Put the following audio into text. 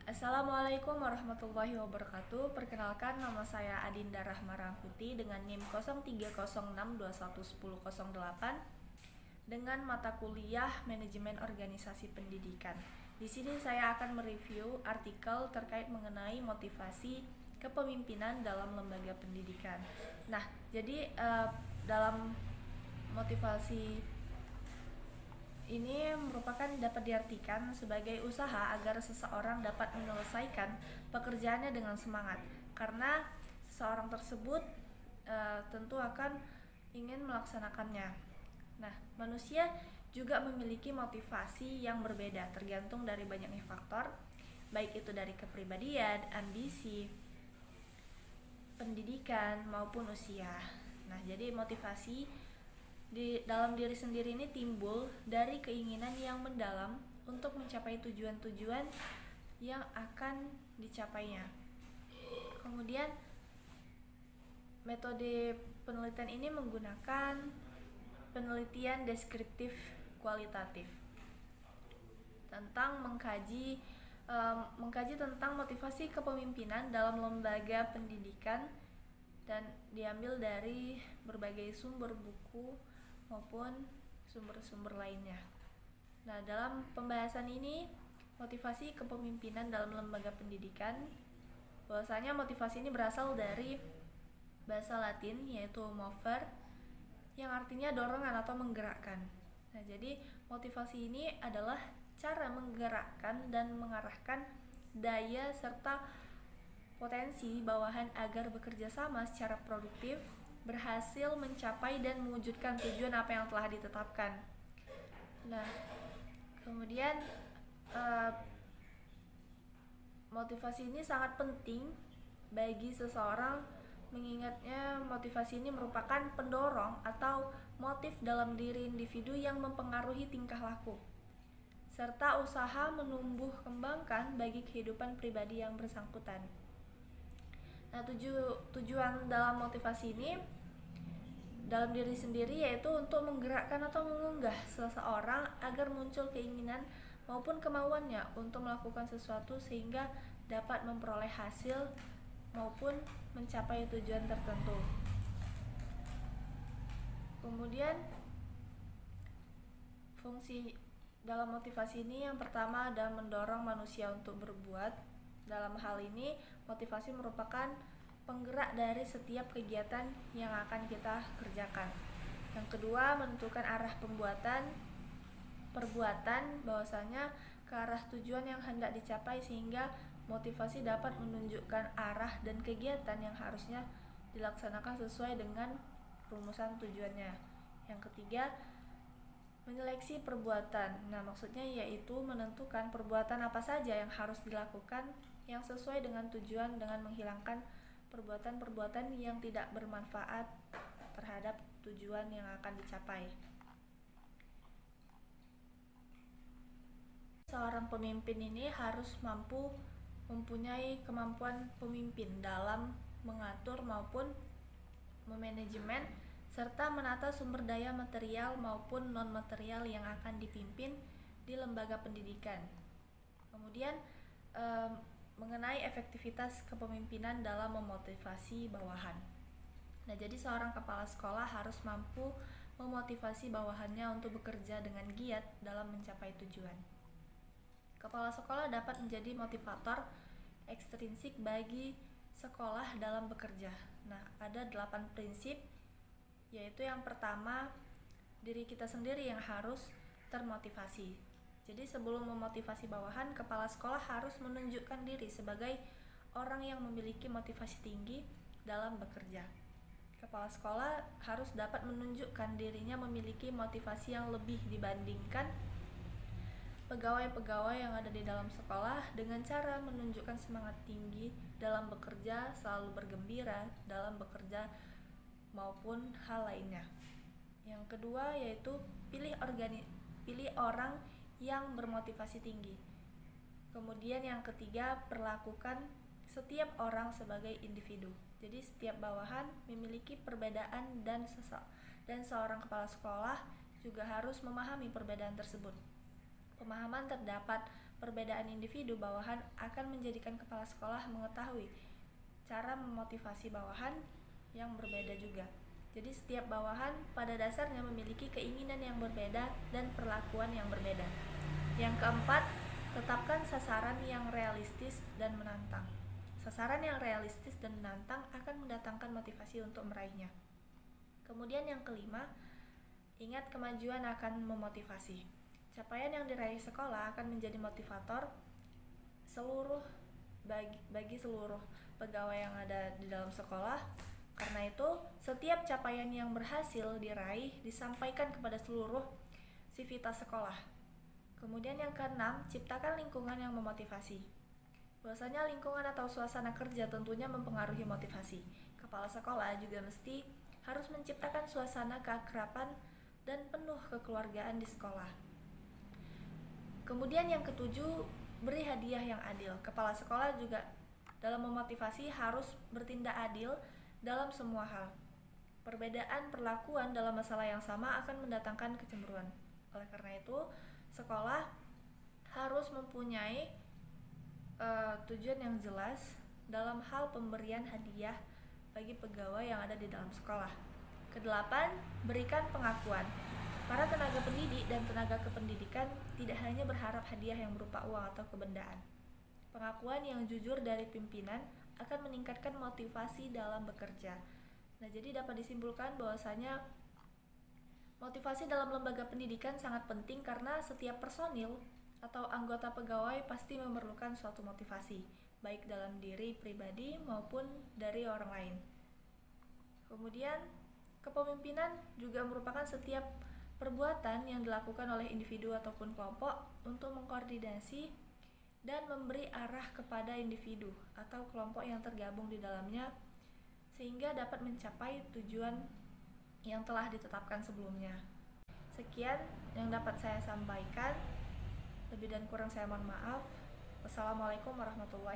Assalamualaikum warahmatullahi wabarakatuh. Perkenalkan, nama saya Adinda Rahma Rangkuti dengan NIM 0306211008 dengan mata kuliah Manajemen Organisasi Pendidikan. Di sini saya akan mereview artikel terkait mengenai motivasi kepemimpinan dalam lembaga pendidikan. Nah, jadi dalam motivasi ini merupakan dapat diartikan sebagai usaha agar seseorang dapat menyelesaikan pekerjaannya dengan semangat, karena seseorang tersebut tentu akan ingin melaksanakannya. Nah, manusia juga memiliki motivasi yang berbeda tergantung dari banyaknya faktor, baik itu dari kepribadian, ambisi, pendidikan maupun usia. Nah, jadi motivasi di dalam diri sendiri ini timbul dari keinginan yang mendalam untuk mencapai tujuan-tujuan yang akan dicapainya. Kemudian metode penelitian ini menggunakan penelitian deskriptif kualitatif tentang mengkaji tentang motivasi kepemimpinan dalam lembaga pendidikan, dan diambil dari berbagai sumber buku maupun sumber-sumber lainnya. Nah, dalam pembahasan ini, motivasi kepemimpinan dalam lembaga pendidikan, bahwasanya motivasi ini berasal dari bahasa Latin yaitu mover, yang artinya dorongan atau menggerakkan. Nah, jadi motivasi ini adalah cara menggerakkan dan mengarahkan daya serta potensi bawahan agar bekerja sama secara produktif, berhasil mencapai dan mewujudkan tujuan apa yang telah ditetapkan. Nah, kemudian motivasi ini sangat penting bagi seseorang, mengingatnya motivasi ini merupakan pendorong atau motif dalam diri individu yang mempengaruhi tingkah laku serta usaha menumbuh kembangkan bagi kehidupan pribadi yang bersangkutan. Nah, tujuan dalam motivasi ini dalam diri sendiri yaitu untuk menggerakkan atau mengunggah seseorang agar muncul keinginan maupun kemauannya untuk melakukan sesuatu sehingga dapat memperoleh hasil maupun mencapai tujuan tertentu. Kemudian fungsi dalam motivasi ini yang pertama adalah mendorong manusia untuk berbuat. Dalam hal ini, motivasi merupakan penggerak dari setiap kegiatan yang akan kita kerjakan. Yang kedua, menentukan arah perbuatan bahwasanya ke arah tujuan yang hendak dicapai, sehingga motivasi dapat menunjukkan arah dan kegiatan yang harusnya dilaksanakan sesuai dengan rumusan tujuannya. Yang ketiga, menyeleksi perbuatan. Nah, maksudnya yaitu menentukan perbuatan apa saja yang harus dilakukan yang sesuai dengan tujuan dengan menghilangkan perbuatan-perbuatan yang tidak bermanfaat terhadap tujuan yang akan dicapai. Seorang pemimpin ini harus mempunyai kemampuan pemimpin dalam mengatur maupun memanajemen serta menata sumber daya material maupun non-material yang akan dipimpin di lembaga pendidikan. Kemudian mengenai efektivitas kepemimpinan dalam memotivasi bawahan. Nah, jadi seorang kepala sekolah harus mampu memotivasi bawahannya untuk bekerja dengan giat dalam mencapai tujuan. Kepala sekolah dapat menjadi motivator ekstrinsik bagi sekolah dalam bekerja. Nah, ada 8 prinsip, yaitu yang pertama, diri kita sendiri yang harus termotivasi. Jadi sebelum memotivasi bawahan, kepala sekolah harus menunjukkan diri sebagai orang yang memiliki motivasi tinggi dalam bekerja. Kepala sekolah harus dapat menunjukkan dirinya memiliki motivasi yang lebih dibandingkan pegawai-pegawai yang ada di dalam sekolah dengan cara menunjukkan semangat tinggi dalam bekerja, selalu bergembira dalam bekerja maupun hal lainnya. Yang kedua yaitu pilih orang yang bermotivasi tinggi. Kemudian yang ketiga, perlakukan setiap orang sebagai individu. Jadi setiap bawahan memiliki perbedaan dan seorang kepala sekolah juga harus memahami perbedaan tersebut. Pemahaman terdapat Perbedaan individu bawahan akan menjadikan kepala sekolah mengetahui cara memotivasi bawahan yang berbeda juga. Jadi setiap bawahan pada dasarnya memiliki keinginan yang berbeda dan perlakuan yang berbeda. Yang keempat, tetapkan sasaran yang realistis dan menantang. Sasaran yang realistis dan menantang akan mendatangkan motivasi untuk meraihnya. Kemudian yang kelima, ingat kemajuan akan memotivasi. Capaian yang diraih sekolah akan menjadi motivator bagi seluruh pegawai yang ada di dalam sekolah. Karena itu, setiap capaian yang berhasil diraih disampaikan kepada seluruh sivitas sekolah. Kemudian yang keenam, ciptakan lingkungan yang memotivasi. Bahwasanya lingkungan atau suasana kerja tentunya mempengaruhi motivasi. Kepala sekolah juga mesti harus menciptakan suasana keakraban dan penuh kekeluargaan di sekolah. Kemudian yang ketujuh, beri hadiah yang adil. Kepala sekolah juga dalam memotivasi harus bertindak adil dalam semua hal. Perbedaan perlakuan dalam masalah yang sama akan mendatangkan kecemburuan. Oleh karena itu, sekolah harus mempunyai tujuan yang jelas dalam hal pemberian hadiah bagi pegawai yang ada di dalam sekolah. Kedelapan, berikan pengakuan. Para tenaga pendidik dan tenaga kependidikan tidak hanya berharap hadiah yang berupa uang atau kebendaan. Pengakuan yang jujur dari pimpinan akan meningkatkan motivasi dalam bekerja. Nah, jadi dapat disimpulkan bahwasanya motivasi dalam lembaga pendidikan sangat penting karena setiap personil atau anggota pegawai pasti memerlukan suatu motivasi, baik dalam diri pribadi maupun dari orang lain. Kemudian, kepemimpinan juga merupakan setiap perbuatan yang dilakukan oleh individu ataupun kelompok untuk mengkoordinasi dan memberi arah kepada individu atau kelompok yang tergabung di dalamnya sehingga dapat mencapai tujuan yang telah ditetapkan sebelumnya. Sekian yang dapat saya sampaikan. Lebih dan kurang saya mohon maaf. Wassalamualaikum warahmatullahi wabarakatuh.